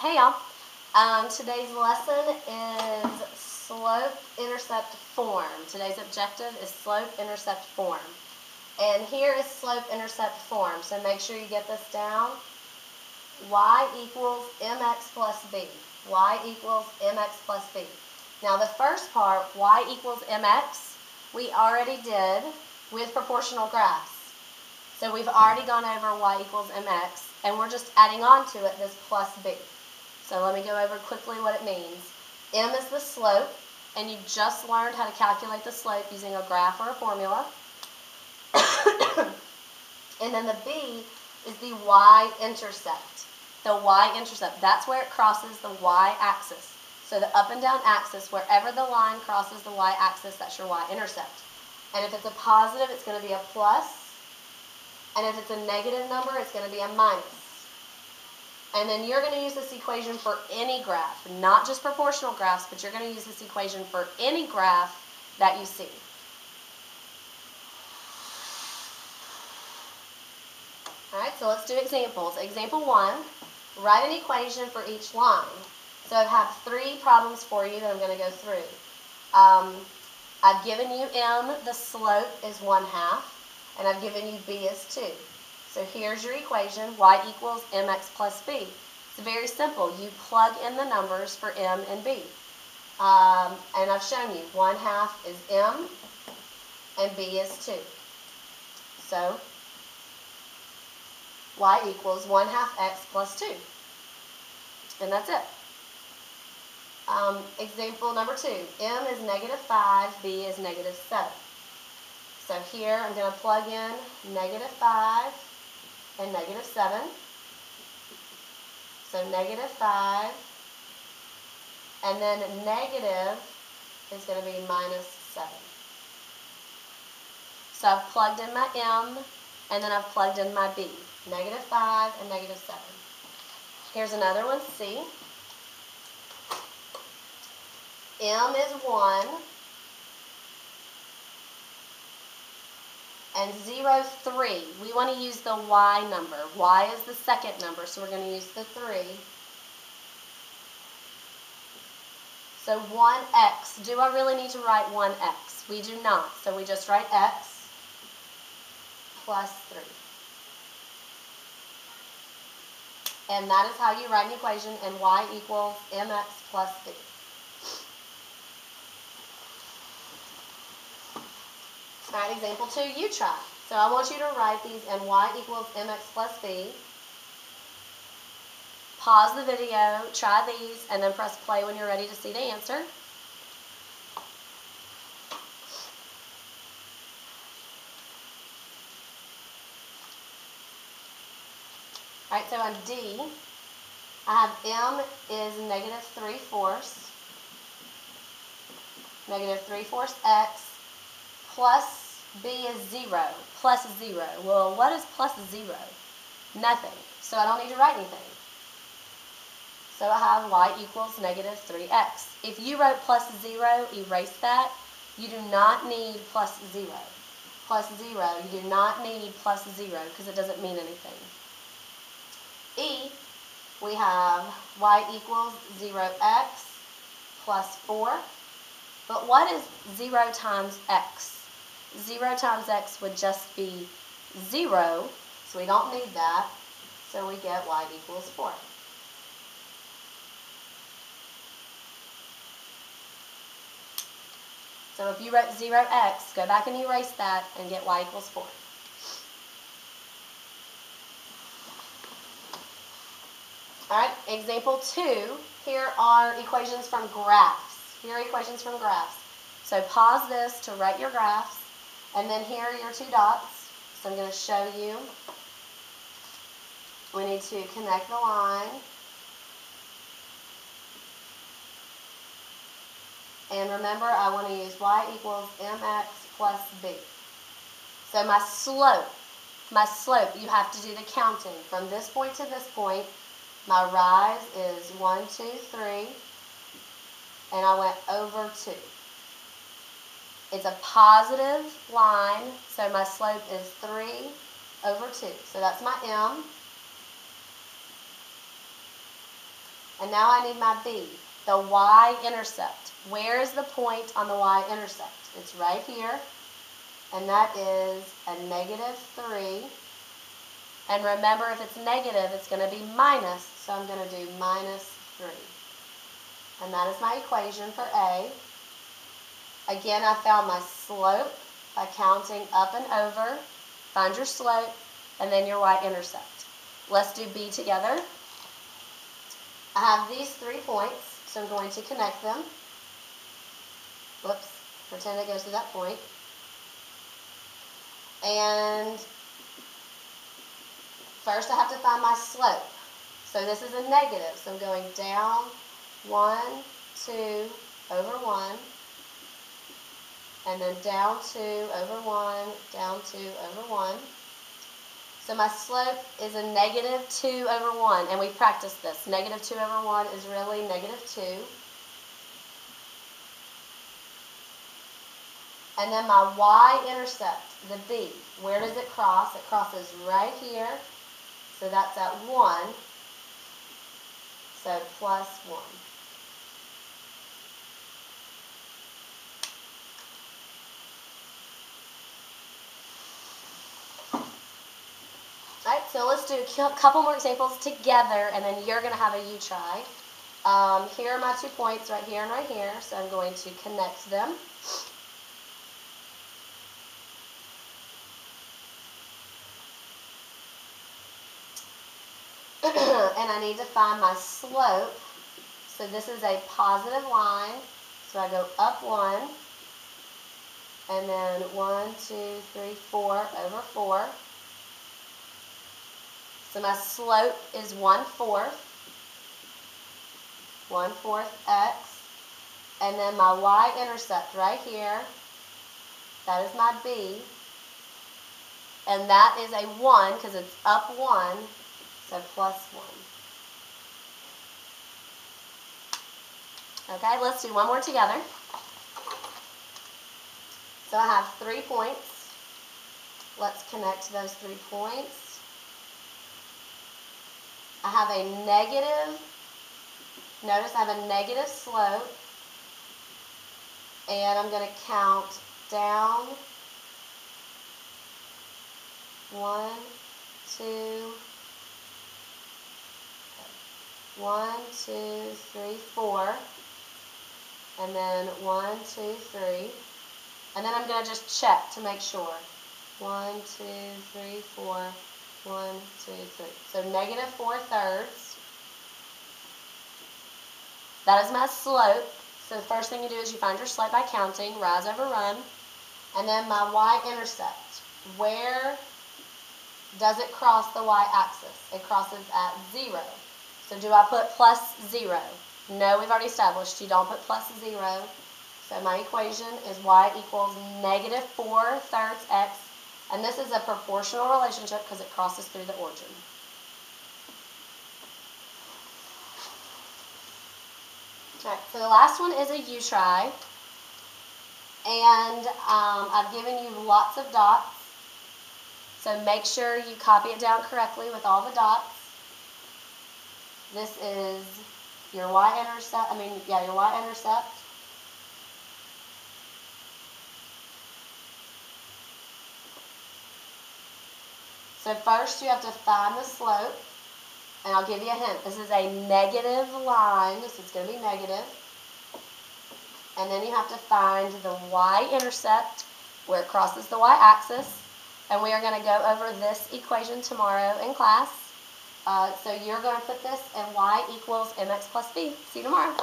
Hey y'all. Today's lesson is slope-intercept form. Today's objective is slope-intercept form. And here is slope-intercept form. So make sure you get this down. Y equals mx plus b. Y equals mx plus b. Now the first part, y equals mx, we already did with proportional graphs. So we've already gone over y equals mx, and we're just adding on to it this plus b. So let me go over quickly what it means. M is the slope, and you just learned how to calculate the slope using a graph or a formula. And then the b is the y-intercept. The y-intercept, that's where it crosses the y-axis. So the up and down axis, wherever the line crosses the y-axis, that's your y-intercept. And if it's a positive, it's going to be a plus. And if it's a negative number, it's going to be a minus. And then you're going to use this equation for any graph, not just proportional graphs, but you're going to use this equation for any graph that you see. All right, so let's do examples. Example 1, write an equation for each line. So I have 3 problems for you that I'm going to go through. I've given you m, the slope is 1/2, and I've given you b is 2. So here's your equation, y equals mx plus b. It's very simple. You plug in the numbers for m and b. And I've shown you 1/2 is m and b is 2. So y equals 1/2 x plus 2. And that's it. Example number 2. M is -5, b is -7. So here I'm going to plug in -5 and -7. So -5, and then negative is going to be -7. So I've plugged in my m, and then I've plugged in my b. -5 and -7. Here's another one, C. M is 1, and 0, 3. We want to use the y number. Y is the second number, so we're going to use the 3. So 1x. Do I really need to write 1x? We do not. So we just write x plus 3. And that is how you write an equation, and y equals mx plus b. All right, example 2, you try. So I want you to write these in y equals mx plus b. Pause the video, try these, and then press play when you're ready to see the answer. All right, so on D, I have m is -3/4, -3/4 x, plus b is 0, plus 0. Well, what is plus 0? Nothing. So I don't need to write anything. So I have y equals -3x. If you wrote plus 0, erase that. You do not need plus 0. Plus 0, you do not need plus 0 because it doesn't mean anything. E, we have y equals 0x plus 4. But what is 0 times x? 0 times x would just be 0, so we don't need that. So we get y equals 4. So if you wrote 0x, go back and erase that and get y equals 4. All right, example 2, here are equations from graphs. Here are equations from graphs. So pause this to write your graphs, and then here are your 2 dots. So I'm going to show you. We need to connect the line. And remember, I want to use y equals mx plus b. So my slope, you have to do the counting. From this point to this point, my rise is 1, 2, 3, and I went over 2. It's a positive line, so my slope is 3 over 2. So that's my m. And now I need my b, the y-intercept. Where is the point on the y-intercept? It's right here, and that is a -3. And remember, if it's negative, it's going to be minus, so I'm going to do -3. And that is my equation for A. Again, I found my slope by counting up and over. Find your slope, and then your y-intercept. Let's do B together. I have these 3 points, so I'm going to connect them. Whoops, pretend it goes to that point. And first I have to find my slope. So this is a negative, so I'm going down 1, 2, over 1, and then down 2, over 1, down 2, over 1. So my slope is a -2 over 1, and we've practiced this. -2 over 1 is really -2. And then my y-intercept, the b, where does it cross? It crosses right here, so that's at 1, so +1. All right, so let's do a couple more examples together, and then you're going to have a you try. Here are my 2 points right here and right here, so I'm going to connect them. And I need to find my slope. So this is a positive line, so I go up 1, and then 1, 2, 3, 4 over 4. So my slope is 1/4, 1/4 x, and then my y-intercept right here, that is my b, and that is a 1 because it's up 1, so +1. Okay, let's do one more together. So I have 3 points. Let's connect those 3 points. I have a negative, notice I have a negative slope, and I'm going to count down 1, 2, 3, 4, and then 1, 2, 3, and then I'm going to just check to make sure. 1, 2, 3, 4, 1, 2, 3. So -4/3. That is my slope. So the first thing you do is you find your slope by counting, rise over run. And then my y-intercept. Where does it cross the y-axis? It crosses at 0. So do I put +0? No, we've already established you don't put +0. So my equation is y equals -4/3 x. And this is a proportional relationship because it crosses through the origin. All right, so the last one is a you try. And I've given you lots of dots. So make sure you copy it down correctly with all the dots. This is your y-intercept, your y-intercept. So first you have to find the slope, and I'll give you a hint. This is a negative line, so it's going to be negative. And then you have to find the y-intercept where it crosses the y-axis. And we are going to go over this equation tomorrow in class. So you're going to put this in y equals mx plus b. See you tomorrow.